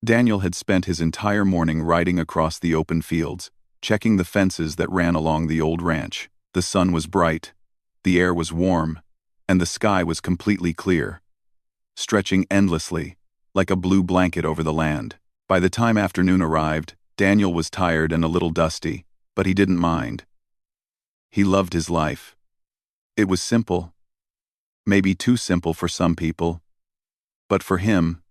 Daniel had spent his entire morning riding across the open fields, checking the fences that ran along the old ranch. The sun was bright, the air was warm, and the sky was completely clear, stretching endlessly, like a blue blanket over the land. By the time afternoon arrived, Daniel was tired and a little dusty, but he didn't mind. He loved his life. It was simple, maybe too simple for some people, but for him,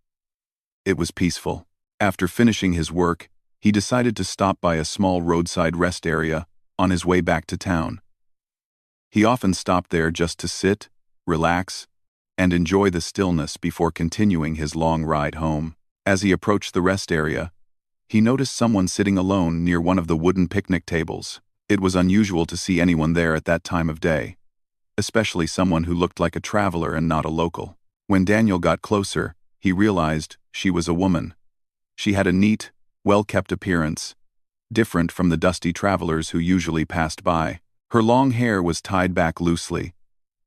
it was peaceful. After finishing his work, he decided to stop by a small roadside rest area on his way back to town. He often stopped there just to sit, relax, and enjoy the stillness before continuing his long ride home. As he approached the rest area, he noticed someone sitting alone near one of the wooden picnic tables. It was unusual to see anyone there at that time of day, especially someone who looked like a traveler and not a local. When Daniel got closer, he realized she was a woman. She had a neat, well-kept appearance, different from the dusty travelers who usually passed by. Her long hair was tied back loosely,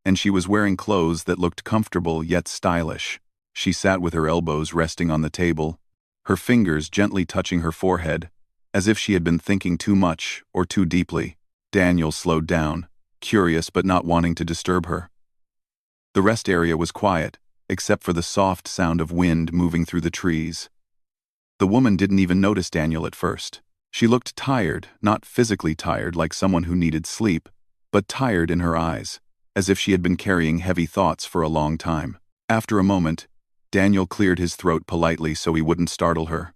and she was wearing clothes that looked comfortable yet stylish. She sat with her elbows resting on the table, her fingers gently touching her forehead, as if she had been thinking too much or too deeply. Daniel slowed down, curious but not wanting to disturb her. The rest area was quiet, except for the soft sound of wind moving through the trees. The woman didn't even notice Daniel at first. She looked tired, not physically tired like someone who needed sleep, but tired in her eyes, as if she had been carrying heavy thoughts for a long time. After a moment, Daniel cleared his throat politely so he wouldn't startle her.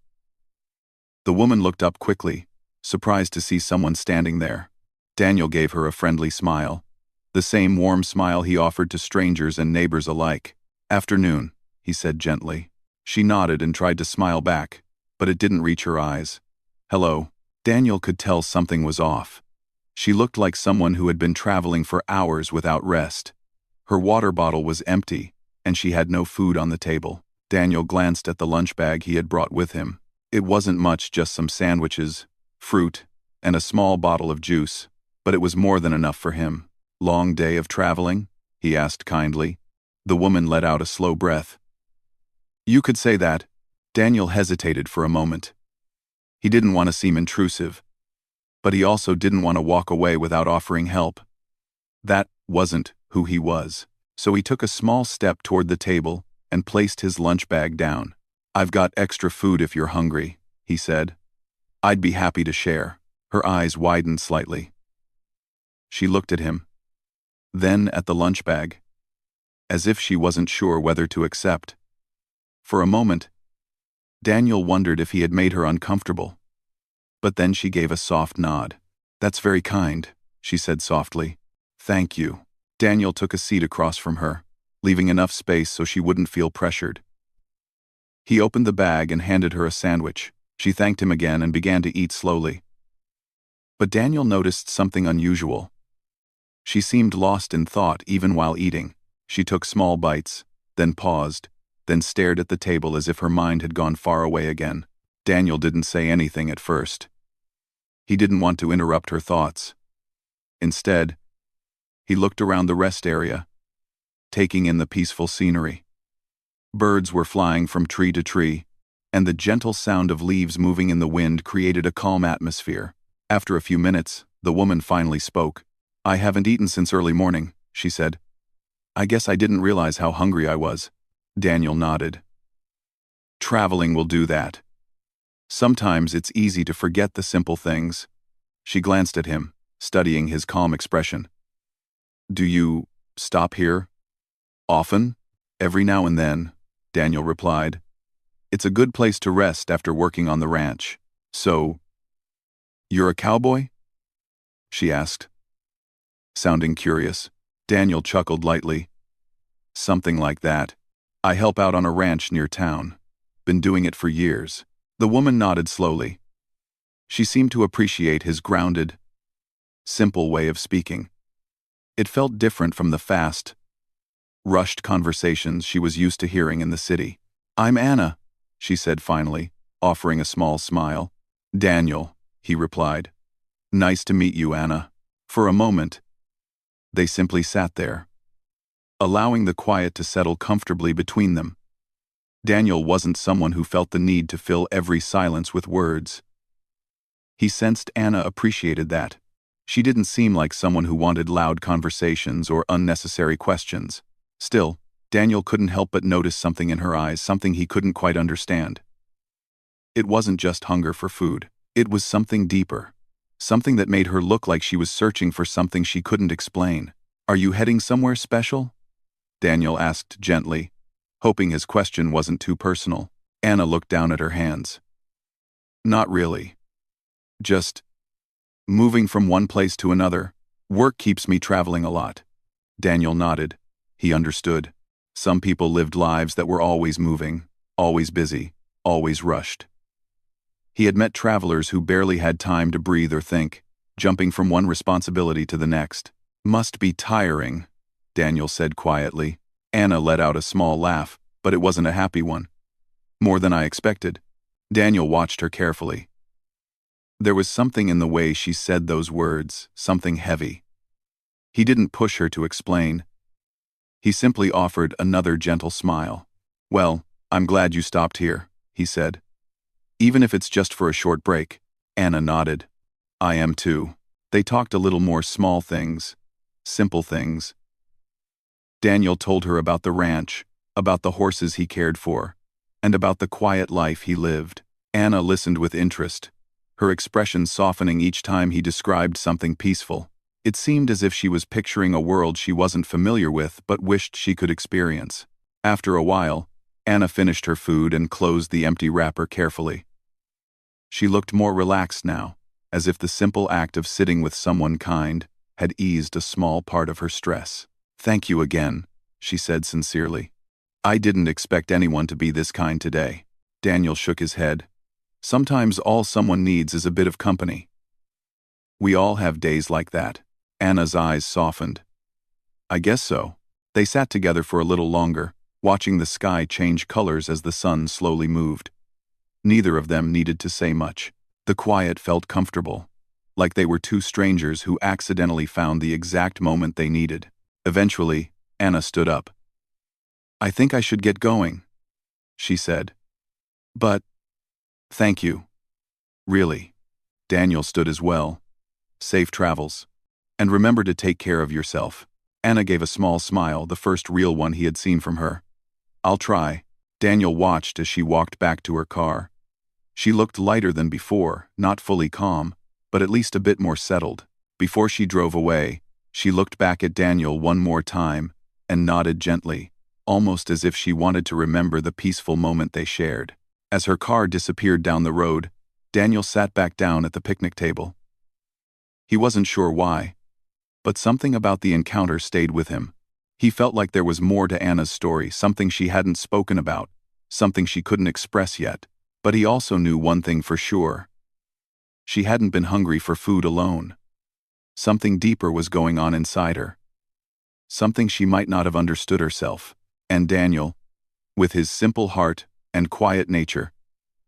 The woman looked up quickly, surprised to see someone standing there. Daniel gave her a friendly smile, the same warm smile he offered to strangers and neighbors alike. "Afternoon," he said gently. She nodded and tried to smile back, but it didn't reach her eyes. "Hello." Daniel could tell something was off. She looked like someone who had been traveling for hours without rest. Her water bottle was empty, and she had no food on the table. Daniel glanced at the lunch bag he had brought with him. It wasn't much, just some sandwiches, fruit, and a small bottle of juice, but it was more than enough for him. "Long day of traveling?" he asked kindly. The woman let out a slow breath. "You could say that." Daniel hesitated for a moment. He didn't want to seem intrusive, but he also didn't want to walk away without offering help. That wasn't who he was. So he took a small step toward the table and placed his lunch bag down. "I've got extra food if you're hungry," he said. "I'd be happy to share." Her eyes widened slightly. She looked at him, then at the lunch bag, as if she wasn't sure whether to accept. For a moment, Daniel wondered if he had made her uncomfortable. But then she gave a soft nod. "That's very kind," she said softly. "Thank you." Daniel took a seat across from her, leaving enough space so she wouldn't feel pressured. He opened the bag and handed her a sandwich. She thanked him again and began to eat slowly. But Daniel noticed something unusual. She seemed lost in thought even while eating. She took small bites, then paused, then stared at the table as if her mind had gone far away again. Daniel didn't say anything at first. He didn't want to interrupt her thoughts. Instead, he looked around the rest area, taking in the peaceful scenery. Birds were flying from tree to tree, and the gentle sound of leaves moving in the wind created a calm atmosphere. After a few minutes, the woman finally spoke. "I haven't eaten since early morning," she said. "I guess I didn't realize how hungry I was." Daniel nodded. "Traveling will do that. Sometimes it's easy to forget the simple things." She glanced at him, studying his calm expression. "Do you stop here often?" "Every now and then," Daniel replied. "It's a good place to rest after working on the ranch." "So, you're a cowboy?" she asked, sounding curious. Daniel chuckled lightly. "Something like that. I help out on a ranch near town. Been doing it for years." The woman nodded slowly. She seemed to appreciate his grounded, simple way of speaking. It felt different from the fast, rushed conversations she was used to hearing in the city. "I'm Anna," she said finally, offering a small smile. "Daniel," he replied. "Nice to meet you, Anna." For a moment, they simply sat there, allowing the quiet to settle comfortably between them. Daniel wasn't someone who felt the need to fill every silence with words. He sensed Anna appreciated that. She didn't seem like someone who wanted loud conversations or unnecessary questions. Still, Daniel couldn't help but notice something in her eyes, something he couldn't quite understand. It wasn't just hunger for food. It was something deeper. Something that made her look like she was searching for something she couldn't explain. "Are you heading somewhere special?" Daniel asked gently, hoping his question wasn't too personal. Anna looked down at her hands. "Not really. Just moving from one place to another. Work keeps me traveling a lot." Daniel nodded. He understood. Some people lived lives that were always moving, always busy, always rushed. He had met travelers who barely had time to breathe or think, jumping from one responsibility to the next. "Must be tiring," Daniel said quietly. Anna let out a small laugh, but it wasn't a happy one. "More than I expected." Daniel watched her carefully. There was something in the way she said those words, something heavy. He didn't push her to explain. He simply offered another gentle smile. "Well, I'm glad you stopped here," he said. "Even if it's just for a short break." Anna nodded. "I am too." They talked a little more small things, simple things. Daniel told her about the ranch, about the horses he cared for, and about the quiet life he lived. Anna listened with interest, her expression softening each time he described something peaceful. It seemed as if she was picturing a world she wasn't familiar with but wished she could experience. After a while, Anna finished her food and closed the empty wrapper carefully. She looked more relaxed now, as if the simple act of sitting with someone kind had eased a small part of her stress. "Thank you again," she said sincerely. "I didn't expect anyone to be this kind today." Daniel shook his head. "Sometimes all someone needs is a bit of company." "We all have days like that." Anna's eyes softened. "I guess so." They sat together for a little longer, watching the sky change colors as the sun slowly moved. Neither of them needed to say much. The quiet felt comfortable, like they were two strangers who accidentally found the exact moment they needed. Eventually, Anna stood up. "I think I should get going," she said. "But, thank you. Really." Daniel stood as well. "Safe travels. And remember to take care of yourself." Anna gave a small smile, the first real one he had seen from her. "I'll try." Daniel watched as she walked back to her car. She looked lighter than before, not fully calm, but at least a bit more settled. Before she drove away, she looked back at Daniel one more time and nodded gently, almost as if she wanted to remember the peaceful moment they shared. As her car disappeared down the road, Daniel sat back down at the picnic table. He wasn't sure why, but something about the encounter stayed with him. He felt like there was more to Anna's story, something she hadn't spoken about, something she couldn't express yet. But he also knew one thing for sure. She hadn't been hungry for food alone. Something deeper was going on inside her. Something she might not have understood herself. And Daniel, with his simple heart and quiet nature,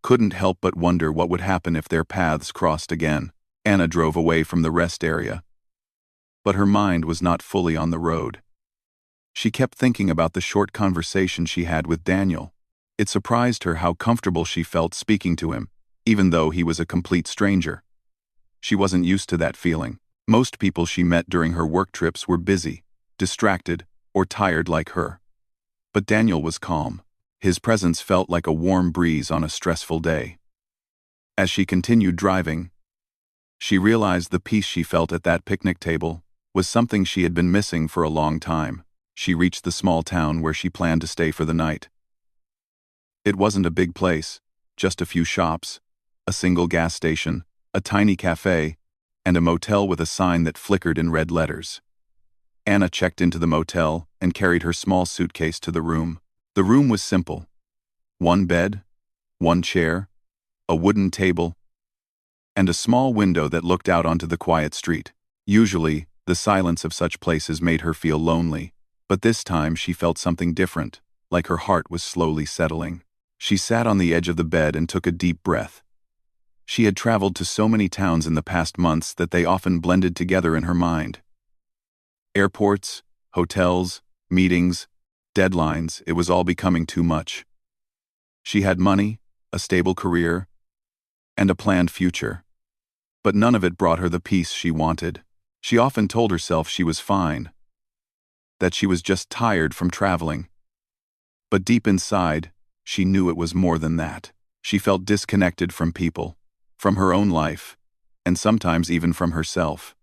couldn't help but wonder what would happen if their paths crossed again. Anna drove away from the rest area. But her mind was not fully on the road. She kept thinking about the short conversation she had with Daniel. It surprised her how comfortable she felt speaking to him, even though he was a complete stranger. She wasn't used to that feeling. Most people she met during her work trips were busy, distracted, or tired like her. But Daniel was calm. His presence felt like a warm breeze on a stressful day. As she continued driving, she realized the peace she felt at that picnic table was something she had been missing for a long time. She reached the small town where she planned to stay for the night. It wasn't a big place, just a few shops, a single gas station, a tiny cafe, and a motel with a sign that flickered in red letters. Anna checked into the motel and carried her small suitcase to the room. The room was simple. One bed, one chair, a wooden table, and a small window that looked out onto the quiet street. Usually, the silence of such places made her feel lonely, but this time she felt something different, like her heart was slowly settling. She sat on the edge of the bed and took a deep breath. She had traveled to so many towns in the past months that they often blended together in her mind. Airports, hotels, meetings, deadlines, it was all becoming too much. She had money, a stable career, and a planned future. But none of it brought her the peace she wanted. She often told herself she was fine, that she was just tired from traveling. But deep inside, she knew it was more than that. She felt disconnected from people, from her own life, and sometimes even from herself.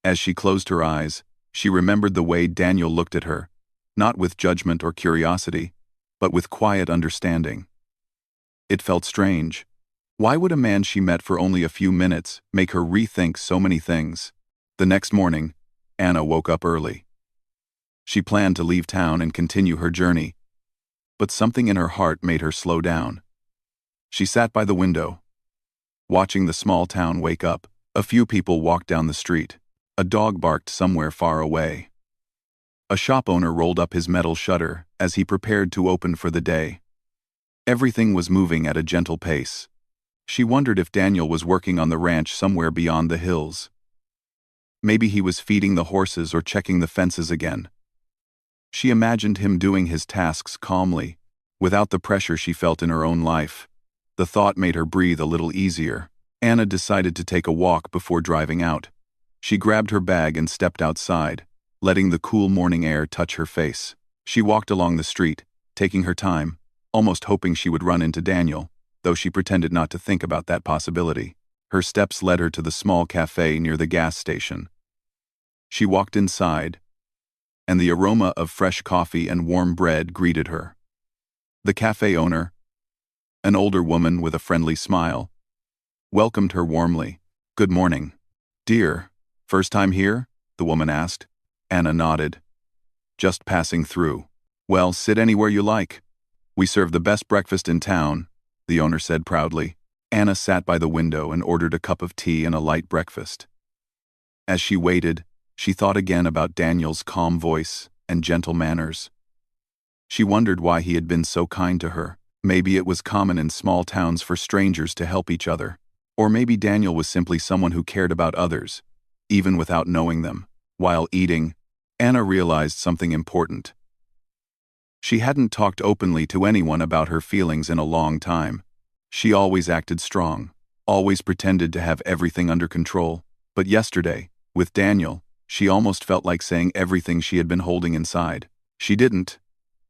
As she closed her eyes, she remembered the way Daniel looked at her, not with judgment or curiosity, but with quiet understanding. It felt strange. Why would a man she met for only a few minutes make her rethink so many things? The next morning, Anna woke up early. She planned to leave town and continue her journey, but something in her heart made her slow down. She sat by the window, watching the small town wake up. A few people walked down the street. A dog barked somewhere far away. A shop owner rolled up his metal shutter as he prepared to open for the day. Everything was moving at a gentle pace. She wondered if Daniel was working on the ranch somewhere beyond the hills. Maybe he was feeding the horses or checking the fences again. She imagined him doing his tasks calmly, without the pressure she felt in her own life. The thought made her breathe a little easier. Anna decided to take a walk before driving out. She grabbed her bag and stepped outside, letting the cool morning air touch her face. She walked along the street, taking her time, almost hoping she would run into Daniel, though she pretended not to think about that possibility. Her steps led her to the small cafe near the gas station. She walked inside, and the aroma of fresh coffee and warm bread greeted her. The cafe owner, an older woman with a friendly smile, welcomed her warmly. "Good morning, dear. First time here?" the woman asked. Anna nodded. "Just passing through." "Well, sit anywhere you like. We serve the best breakfast in town," the owner said proudly. Anna sat by the window and ordered a cup of tea and a light breakfast. As she waited, she thought again about Daniel's calm voice and gentle manners. She wondered why he had been so kind to her. Maybe it was common in small towns for strangers to help each other. Or maybe Daniel was simply someone who cared about others, even without knowing them. While eating, Anna realized something important. She hadn't talked openly to anyone about her feelings in a long time. She always acted strong, always pretended to have everything under control. But yesterday, with Daniel, she almost felt like saying everything she had been holding inside. She didn't,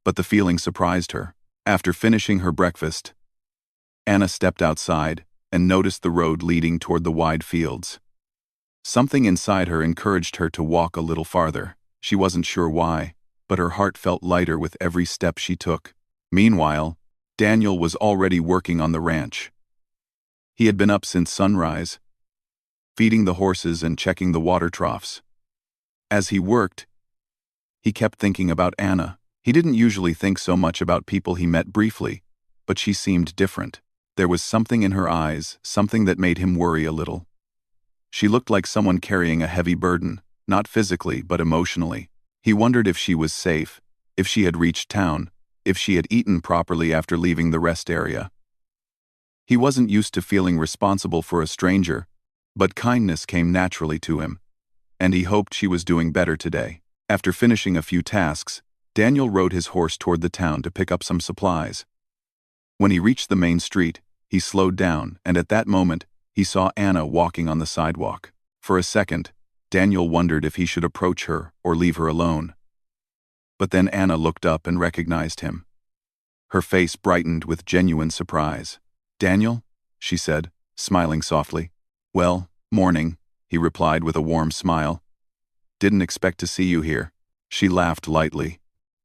but the feeling surprised her. After finishing her breakfast, Anna stepped outside and noticed the road leading toward the wide fields. Something inside her encouraged her to walk a little farther. She wasn't sure why, but her heart felt lighter with every step she took. Meanwhile, Daniel was already working on the ranch. He had been up since sunrise, feeding the horses and checking the water troughs. As he worked, he kept thinking about Anna. He didn't usually think so much about people he met briefly, but she seemed different. There was something in her eyes, something that made him worry a little. She looked like someone carrying a heavy burden, not physically but emotionally. He wondered if she was safe, if she had reached town, if she had eaten properly after leaving the rest area. He wasn't used to feeling responsible for a stranger, but kindness came naturally to him, and he hoped she was doing better today. After finishing a few tasks, Daniel rode his horse toward the town to pick up some supplies. When he reached the main street, he slowed down, and at that moment, he saw Anna walking on the sidewalk. For a second, Daniel wondered if he should approach her or leave her alone. But then Anna looked up and recognized him. Her face brightened with genuine surprise. "Daniel?" she said, smiling softly. "Well, morning," he replied with a warm smile. "Didn't expect to see you here." She laughed lightly.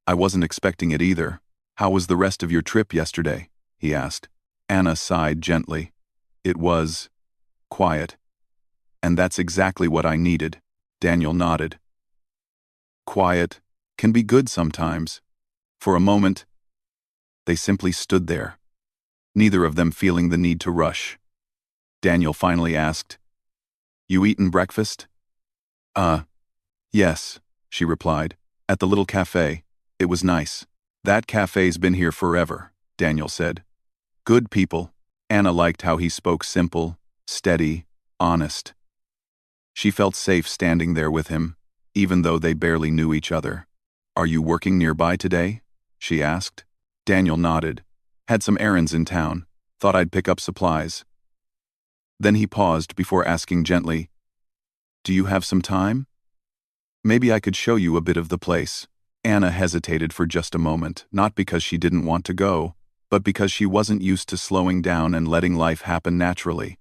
"I wasn't expecting it either. How was the rest of your trip yesterday?" he asked. Anna sighed gently. "It was quiet. And that's exactly what I needed." Daniel nodded. Quiet can be good sometimes. For a moment, they simply stood there, neither of them feeling the need to rush. Daniel finally asked, "You eaten breakfast?" Yes," she replied. "At the little cafe. It was nice." "That cafe's been here forever," Daniel said. "Good people." Anna liked how he spoke, simple, steady, honest. She felt safe standing there with him, even though they barely knew each other. "Are you working nearby today?" she asked. Daniel nodded. Had some errands in town. Thought I'd pick up supplies. Then he paused before asking gently, "Do you have some time? Maybe I could show you a bit of the place." Anna hesitated for just a moment, not because she didn't want to go, but because she wasn't used to slowing down and letting life happen naturally.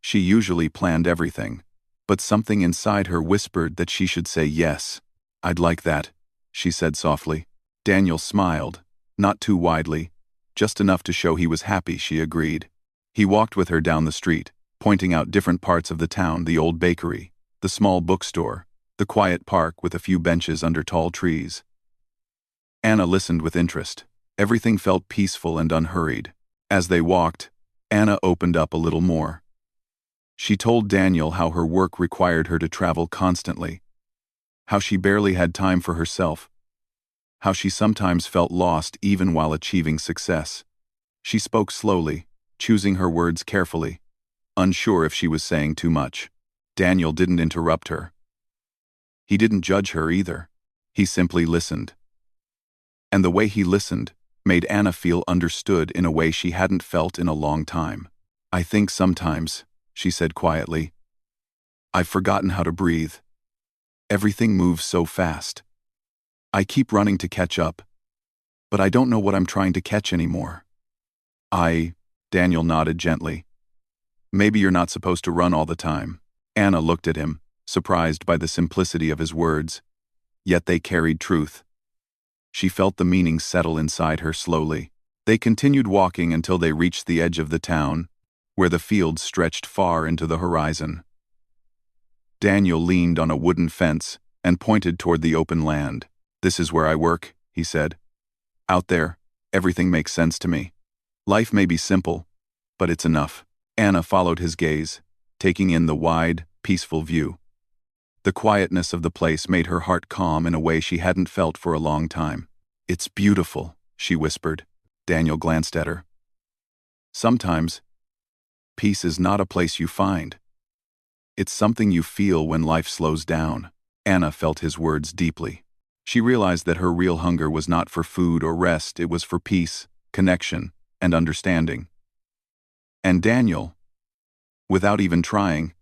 She usually planned everything, but something inside her whispered that she should say yes. "I'd like that," she said softly. Daniel smiled, not too widely, just enough to show he was happy she agreed. He walked with her down the street, pointing out different parts of the town: the old bakery, the small bookstore, the quiet park with a few benches under tall trees. Anna listened with interest. Everything felt peaceful and unhurried. As they walked, Anna opened up a little more. She told Daniel how her work required her to travel constantly, how she barely had time for herself, how she sometimes felt lost even while achieving success. She spoke slowly, choosing her words carefully, unsure if she was saying too much. Daniel didn't interrupt her. He didn't judge her either. He simply listened. And the way he listened made Anna feel understood in a way she hadn't felt in a long time. "I think sometimes," she said quietly, "I've forgotten how to breathe. Everything moves so fast. I keep running to catch up, but I don't know what I'm trying to catch anymore." Daniel nodded gently. "Maybe you're not supposed to run all the time." Anna looked at him, surprised by the simplicity of his words, yet they carried truth. She felt the meaning settle inside her slowly. They continued walking until they reached the edge of the town, where the fields stretched far into the horizon. Daniel leaned on a wooden fence and pointed toward the open land. "This is where I work," he said. "Out there, everything makes sense to me. Life may be simple, but it's enough." Anna followed his gaze, taking in the wide, peaceful view. The quietness of the place made her heart calm in a way she hadn't felt for a long time. "It's beautiful," she whispered. Daniel glanced at her. "Sometimes, peace is not a place you find. It's something you feel when life slows down." Anna felt his words deeply. She realized that her real hunger was not for food or rest, it was for peace, connection, and understanding. And Daniel, without even trying,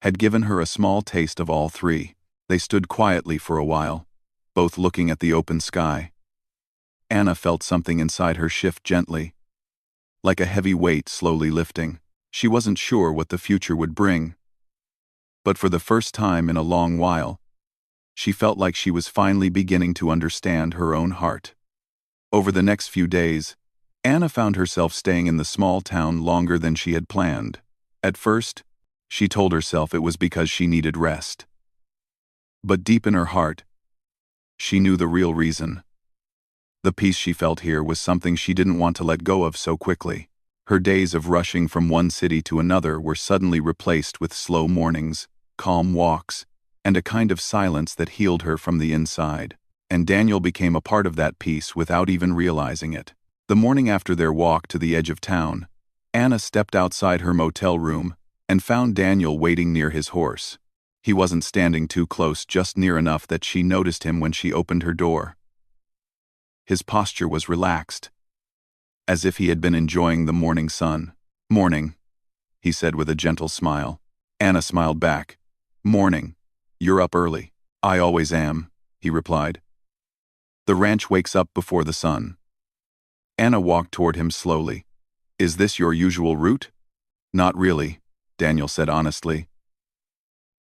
had given her a small taste of all three. They stood quietly for a while, both looking at the open sky. Anna felt something inside her shift gently, like a heavy weight slowly lifting. She wasn't sure what the future would bring, but for the first time in a long while, she felt like she was finally beginning to understand her own heart. Over the next few days, Anna found herself staying in the small town longer than she had planned. At first, she told herself it was because she needed rest. But deep in her heart, she knew the real reason. The peace she felt here was something she didn't want to let go of so quickly. Her days of rushing from one city to another were suddenly replaced with slow mornings, calm walks, and a kind of silence that healed her from the inside. And Daniel became a part of that peace without even realizing it. The morning after their walk to the edge of town, Anna stepped outside her motel room and found Daniel waiting near his horse. He wasn't standing too close, just near enough that she noticed him when she opened her door. His posture was relaxed, as if he had been enjoying the morning sun. "Morning," he said with a gentle smile. Anna smiled back. "Morning. You're up early." "I always am," he replied. "The ranch wakes up before the sun." Anna walked toward him slowly. "Is this your usual route?" "Not really," Daniel said honestly.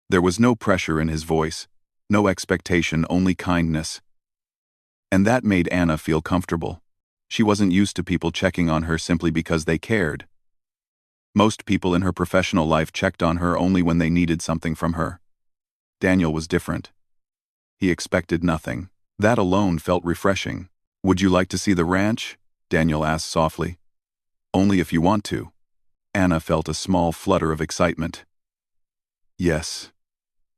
There was no pressure in his voice, no expectation, only kindness. And that made Anna feel comfortable. She wasn't used to people checking on her simply because they cared. Most people in her professional life checked on her only when they needed something from her. Daniel was different. He expected nothing. That alone felt refreshing. "Would you like to see the ranch?" Daniel asked softly. "Only if you want to." Anna felt a small flutter of excitement. "Yes,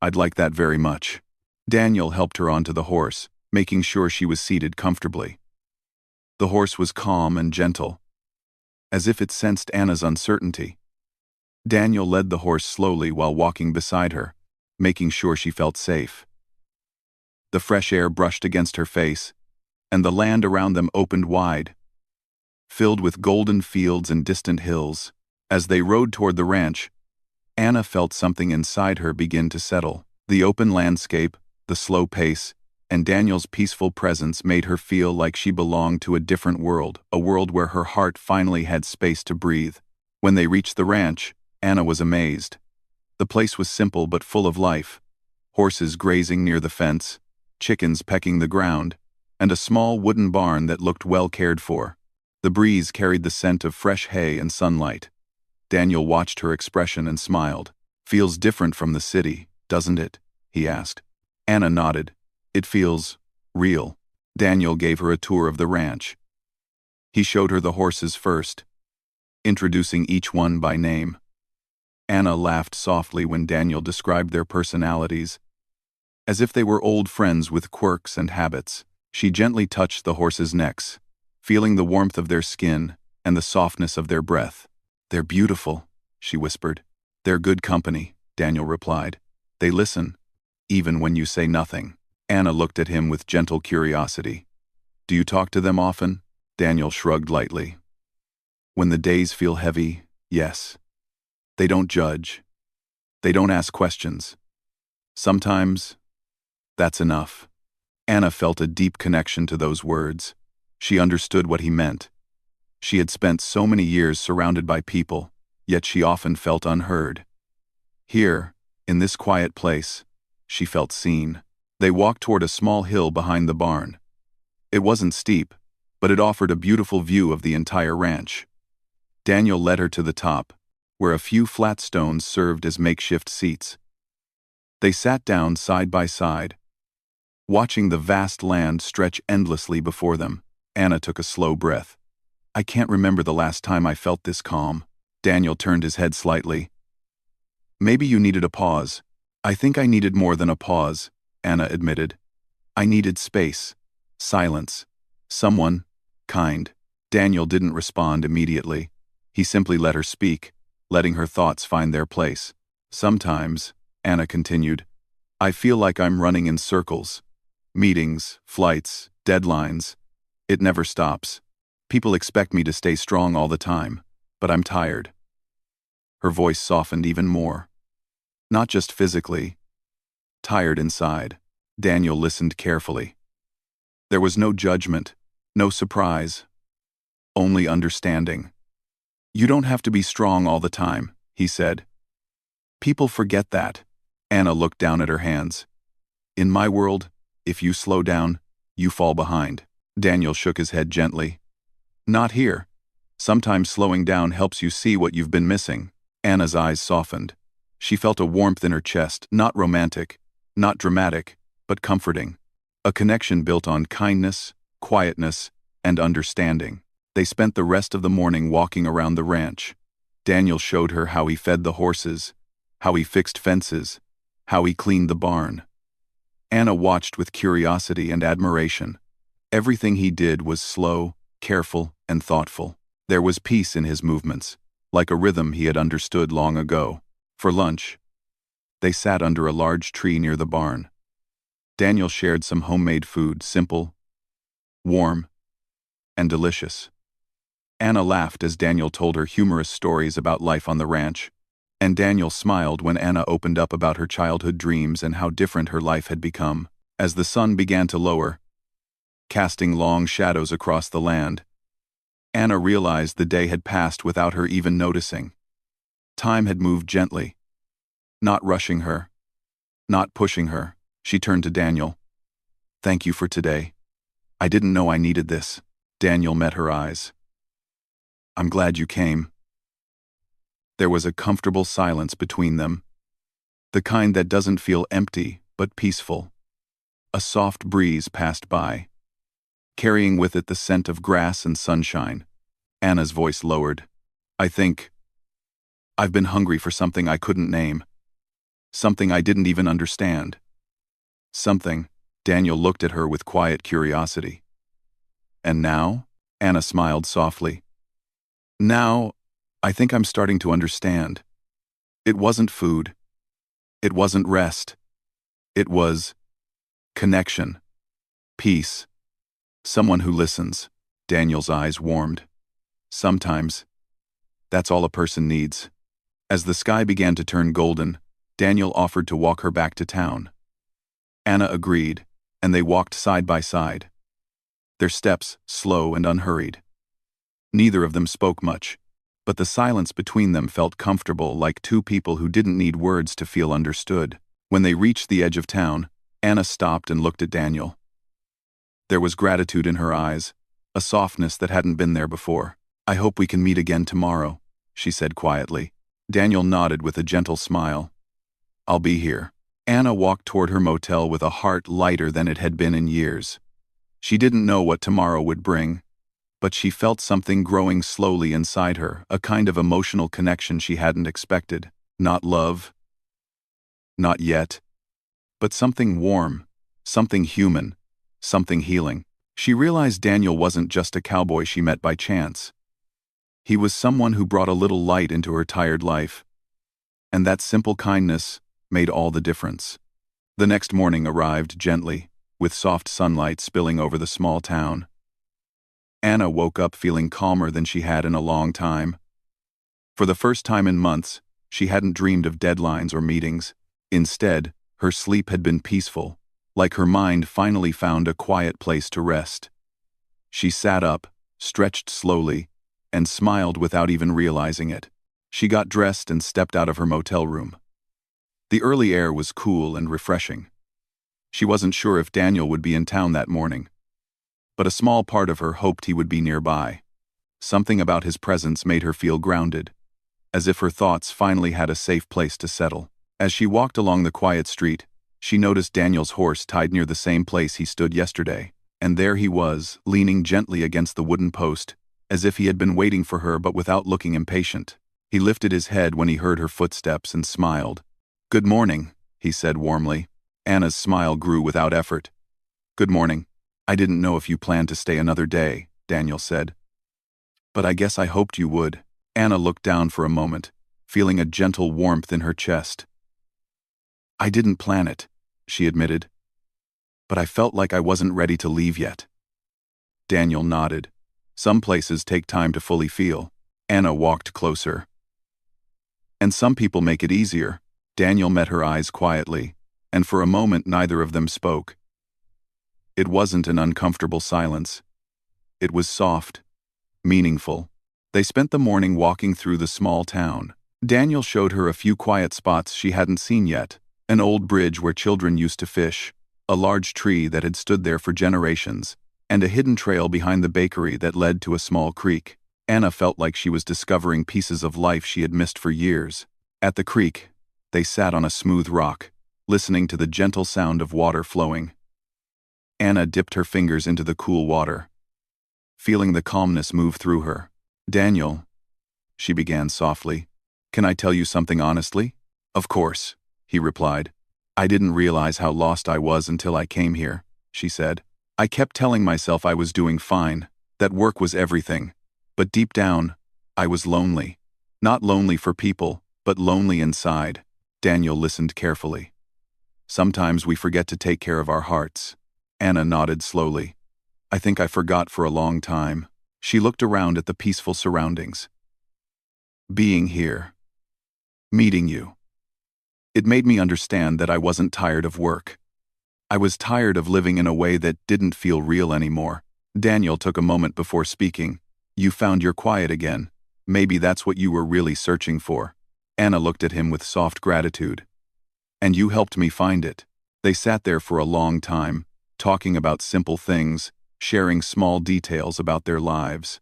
I'd like that very much." Daniel helped her onto the horse, making sure she was seated comfortably. The horse was calm and gentle, as if it sensed Anna's uncertainty. Daniel led the horse slowly while walking beside her, making sure she felt safe. The fresh air brushed against her face, and the land around them opened wide. filled with golden fields and distant hills. As they rode toward the ranch, Anna felt something inside her begin to settle. The open landscape, the slow pace, and Daniel's peaceful presence made her feel like she belonged to a different world, a world where her heart finally had space to breathe. When they reached the ranch, Anna was amazed. The place was simple but full of life. Horses grazing near the fence, chickens pecking the ground, and a small wooden barn that looked well cared for. The breeze carried the scent of fresh hay and sunlight. Daniel watched her expression and smiled. "Feels different from the city, doesn't it?" he asked. Anna nodded. "It feels real." Daniel gave her a tour of the ranch. He showed her the horses first, introducing each one by name. Anna laughed softly when Daniel described their personalities, as if they were old friends with quirks and habits. She gently touched the horses' necks, feeling the warmth of their skin and the softness of their breath. "They're beautiful," she whispered. "They're good company," Daniel replied. "They listen, even when you say nothing." Anna looked at him with gentle curiosity. "Do you talk to them often?" Daniel shrugged lightly. "When the days feel heavy, yes. They don't judge. They don't ask questions. Sometimes, that's enough." Anna felt a deep connection to those words. She understood what he meant. She had spent so many years surrounded by people, yet she often felt unheard. Here, in this quiet place, she felt seen. They walked toward a small hill behind the barn. It wasn't steep, but it offered a beautiful view of the entire ranch. Daniel led her to the top, where a few flat stones served as makeshift seats. They sat down side by side, watching the vast land stretch endlessly before them. Anna took a slow breath. "I can't remember the last time I felt this calm." Daniel turned his head slightly. "Maybe you needed a pause." "I think I needed more than a pause," Anna admitted. "I needed space, silence, someone kind." Daniel didn't respond immediately. He simply let her speak, letting her thoughts find their place. "Sometimes," Anna continued, "I feel like I'm running in circles. Meetings, flights, deadlines. It never stops. People expect me to stay strong all the time, but I'm tired." Her voice softened even more. "Not just physically. Tired inside." Daniel listened carefully. There was no judgment, no surprise, only understanding. "You don't have to be strong all the time," he said. "People forget that." Anna looked down at her hands. "In my world, if you slow down, you fall behind." Daniel shook his head gently. "Not here. Sometimes slowing down helps you see what you've been missing." Anna's eyes softened. She felt a warmth in her chest, not romantic, not dramatic, but comforting. A connection built on kindness, quietness, and understanding. They spent the rest of the morning walking around the ranch. Daniel showed her how he fed the horses, how he fixed fences, how he cleaned the barn. Anna watched with curiosity and admiration. Everything he did was slow, careful, and thoughtful. There was peace in his movements, like a rhythm he had understood long ago. For lunch, they sat under a large tree near the barn. Daniel shared some homemade food, simple, warm, and delicious. Anna laughed as Daniel told her humorous stories about life on the ranch, and Daniel smiled when Anna opened up about her childhood dreams and how different her life had become. As the sun began to lower, casting long shadows across the land, Anna realized the day had passed without her even noticing. Time had moved gently, not rushing her, not pushing her. She turned to Daniel. "Thank you for today. I didn't know I needed this." Daniel met her eyes. "I'm glad you came." There was a comfortable silence between them, the kind that doesn't feel empty but peaceful. A soft breeze passed by, carrying with it the scent of grass and sunshine. Anna's voice lowered. "I think I've been hungry for something I couldn't name. Something I didn't even understand." "Something." Daniel looked at her with quiet curiosity. "And now?" Anna smiled softly. "Now, I think I'm starting to understand. It wasn't food. It wasn't rest. It was connection, peace, someone who listens." Daniel's eyes warmed. Sometimes, that's all a person needs. As the sky began to turn golden, Daniel offered to walk her back to town. Anna agreed, and they walked side by side, their steps slow and unhurried. Neither of them spoke much, but the silence between them felt comfortable, like two people who didn't need words to feel understood. When they reached the edge of town, Anna stopped and looked at Daniel. There was gratitude in her eyes, a softness that hadn't been there before. "I hope we can meet again tomorrow," she said quietly. Daniel nodded with a gentle smile. "I'll be here." Anna walked toward her motel with a heart lighter than it had been in years. She didn't know what tomorrow would bring, but she felt something growing slowly inside her, a kind of emotional connection she hadn't expected. Not love, not yet, but something warm, something human, something healing. She realized Daniel wasn't just a cowboy she met by chance. He was someone who brought a little light into her tired life, and that simple kindness made all the difference. The next morning arrived gently, with soft sunlight spilling over the small town. Anna woke up feeling calmer than she had in a long time. For the first time in months, she hadn't dreamed of deadlines or meetings. Instead, her sleep had been peaceful, like her mind finally found a quiet place to rest. She sat up, stretched slowly, and smiled without even realizing it. She got dressed and stepped out of her motel room. The early air was cool and refreshing. She wasn't sure if Daniel would be in town that morning, but a small part of her hoped he would be nearby. Something about his presence made her feel grounded, as if her thoughts finally had a safe place to settle. As she walked along the quiet street, she noticed Daniel's horse tied near the same place he stood yesterday, and there he was, leaning gently against the wooden post, as if he had been waiting for her but without looking impatient. He lifted his head when he heard her footsteps and smiled. "Good morning," he said warmly. Anna's smile grew without effort. "Good morning. I didn't know if you planned to stay another day," Daniel said. "But I guess I hoped you would." Anna looked down for a moment, feeling a gentle warmth in her chest. "I didn't plan it," she admitted, "but I felt like I wasn't ready to leave yet." Daniel nodded. "Some places take time to fully feel." Anna walked closer. "And some people make it easier." Daniel met her eyes quietly, and for a moment neither of them spoke. It wasn't an uncomfortable silence. It was soft, meaningful. They spent the morning walking through the small town. Daniel showed her a few quiet spots she hadn't seen yet. An old bridge where children used to fish, a large tree that had stood there for generations, and a hidden trail behind the bakery that led to a small creek. Anna felt like she was discovering pieces of life she had missed for years. At the creek, they sat on a smooth rock, listening to the gentle sound of water flowing. Anna dipped her fingers into the cool water, feeling the calmness move through her. "Daniel," she began softly, "can I tell you something honestly?" "Of course," he replied. "I didn't realize how lost I was until I came here," she said. "I kept telling myself I was doing fine, that work was everything. But deep down, I was lonely. Not lonely for people, but lonely inside." Daniel listened carefully. "Sometimes we forget to take care of our hearts." Anna nodded slowly. "I think I forgot for a long time." She looked around at the peaceful surroundings. "Being here, meeting you, it made me understand that I wasn't tired of work. I was tired of living in a way that didn't feel real anymore." Daniel took a moment before speaking. "You found your quiet again. Maybe that's what you were really searching for." Anna looked at him with soft gratitude. "And you helped me find it." They sat there for a long time, talking about simple things, sharing small details about their lives.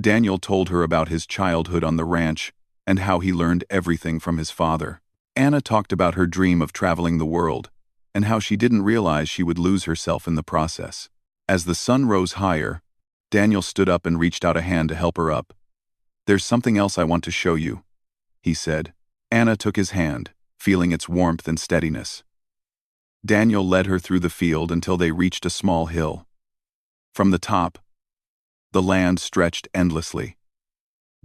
Daniel told her about his childhood on the ranch and how he learned everything from his father. Anna talked about her dream of traveling the world and how she didn't realize she would lose herself in the process. As the sun rose higher, Daniel stood up and reached out a hand to help her up. "There's something else I want to show you," he said. Anna took his hand, feeling its warmth and steadiness. Daniel led her through the field until they reached a small hill. From the top, the land stretched endlessly,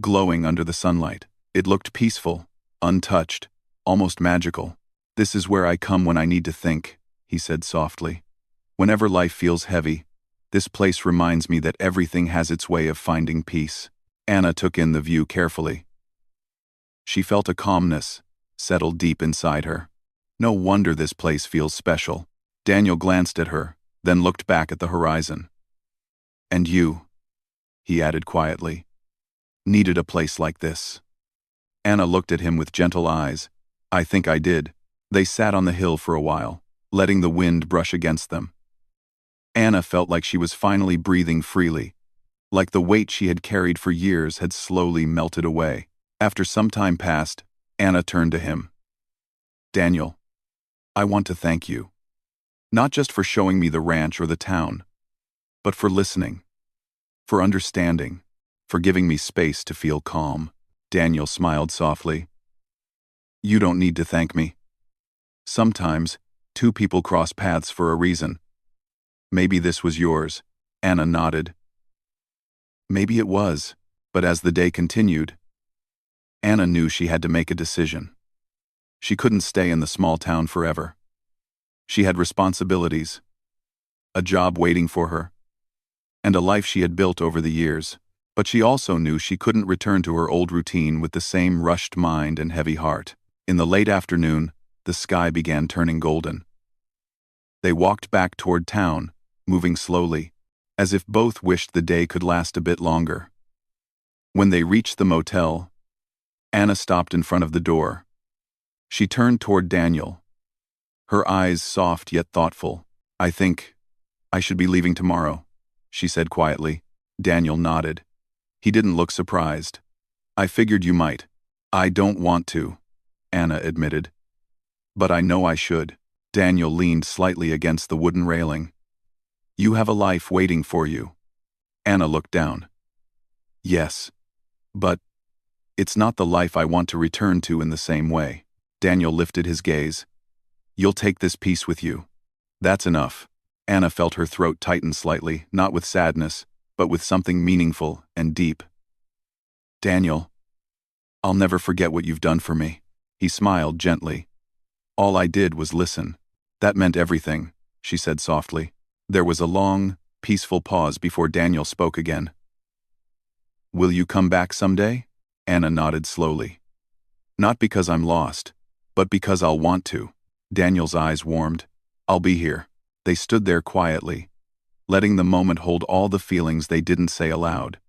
glowing under the sunlight. It looked peaceful, untouched, almost magical. "This is where I come when I need to think," he said softly. "Whenever life feels heavy, This place reminds me that everything has its way of finding peace. Anna took in the view carefully. She felt a calmness settle deep inside her. No wonder this place feels special. Daniel glanced at her, then looked back at the horizon. And you, he added quietly, needed a place like this. Anna looked at him with gentle eyes. I think I did. They sat on the hill for a while, letting the wind brush against them. Anna felt like she was finally breathing freely, like the weight she had carried for years had slowly melted away. After some time passed, Anna turned to him. Daniel, I want to thank you. Not just for showing me the ranch or the town, but for listening, for understanding, for giving me space to feel calm. Daniel smiled softly. You don't need to thank me. Sometimes, two people cross paths for a reason. Maybe this was yours. Anna nodded. Maybe it was, but as the day continued, Anna knew she had to make a decision. She couldn't stay in the small town forever. She had responsibilities, a job waiting for her, and a life she had built over the years. But she also knew she couldn't return to her old routine with the same rushed mind and heavy heart. In the late afternoon, the sky began turning golden. They walked back toward town, moving slowly, as if both wished the day could last a bit longer. When they reached the motel, Anna stopped in front of the door. She turned toward Daniel, her eyes soft yet thoughtful. I think I should be leaving tomorrow, she said quietly. Daniel nodded. He didn't look surprised. I figured you might. I don't want to, Anna admitted. But I know I should. Daniel leaned slightly against the wooden railing. You have a life waiting for you. Anna looked down. Yes, but it's not the life I want to return to in the same way. Daniel lifted his gaze. You'll take this piece with you. That's enough. Anna felt her throat tighten slightly, not with sadness, but with something meaningful and deep. Daniel, I'll never forget what you've done for me. He smiled gently. All I did was listen. That meant everything, she said softly. There was a long, peaceful pause before Daniel spoke again. Will you come back someday? Anna nodded slowly. Not because I'm lost, but because I'll want to. Daniel's eyes warmed. I'll be here. They stood there quietly, letting the moment hold all the feelings they didn't say aloud.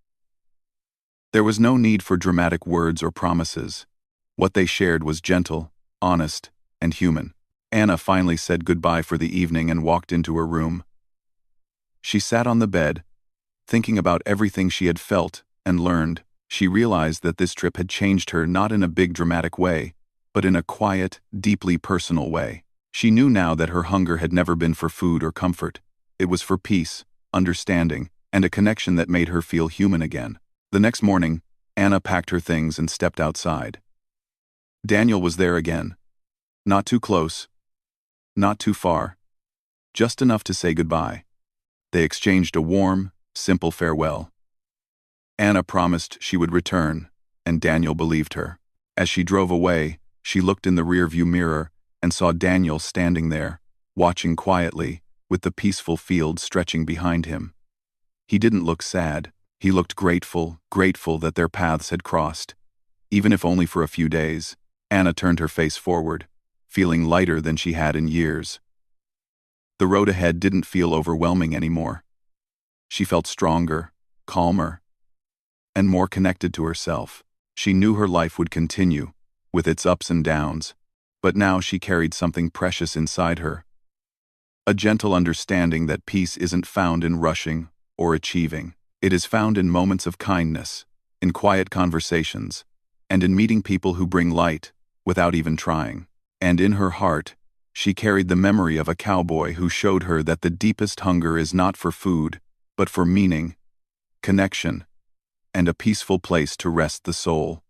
There was no need for dramatic words or promises. What they shared was gentle, honest, and human. Anna finally said goodbye for the evening and walked into her room. She sat on the bed, thinking about everything she had felt and learned. She realized that this trip had changed her not in a big dramatic way, but in a quiet, deeply personal way. She knew now that her hunger had never been for food or comfort. It was for peace, understanding, and a connection that made her feel human again. The next morning, Anna packed her things and stepped outside. Daniel was there again. Not too close, not too far, just enough to say goodbye. They exchanged a warm, simple farewell. Anna promised she would return, and Daniel believed her. As she drove away, she looked in the rearview mirror and saw Daniel standing there, watching quietly, with the peaceful field stretching behind him. He didn't look sad. He looked grateful that their paths had crossed, even if only for a few days. Anna turned her face forward, feeling lighter than she had in years. The road ahead didn't feel overwhelming anymore. She felt stronger, calmer, and more connected to herself. She knew her life would continue, with its ups and downs, but now she carried something precious inside her. A gentle understanding that peace isn't found in rushing or achieving. It is found in moments of kindness, in quiet conversations, and in meeting people who bring light without even trying. And in her heart, she carried the memory of a cowboy who showed her that the deepest hunger is not for food, but for meaning, connection, and a peaceful place to rest the soul.